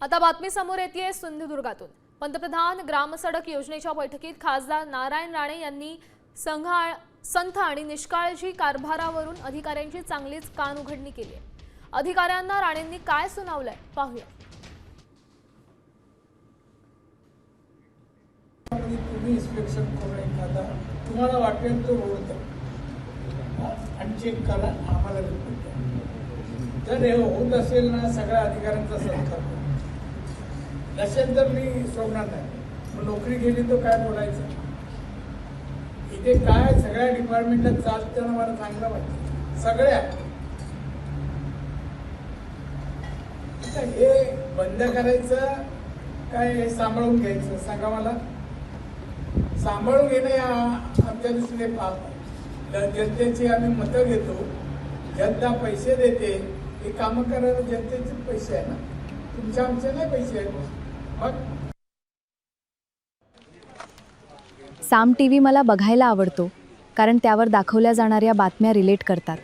आता बातमी समोर येते सिंधुदुर्गातून। पंतप्रधान ग्रामसडक योजनेच्या बैठकीत खासदार नारायण राणे यांनी संथ आणि निष्काळजी कारभारावरून अधिकाऱ्यांची चांगलीच कान उघडणी केली आहे। अधिकाऱ्यांना राणेंनी काय सुनावलंय पाहूया। तुम्ही इन्स्पेक्शन करून एखादा तुम्हाला वाटेल तो रोड करा आणि चेक करा, आम्हाला रिपोर्ट द्या। जर हे होत असेल ना सगळ्या अधिकाऱ्यांचा सत्कार नसेल तर मी सोडणार नाही। मग नोकरी गेली तर काय बोलायचं? इथे काय सगळ्या डिपार्टमेंटला चालताना मला चांगलं वाटतं सगळ्या। हे बंद करायचं काय सांभाळून घ्यायचं सांगा मला? सांभाळून घेणे आमच्या दृष्टीने पाप आहे। जनतेची आम्ही मतं घेतो, जनता पैसे देते, हे कामं करायला जनतेचे पैसे आहे ना, तुमच्या आमचे नाही पैसे आहेत। साम टीव्ही मला बघायला आवडतो कारण त्यावर दाखवल्या जाणाऱ्या बातम्या रिलेट करतात।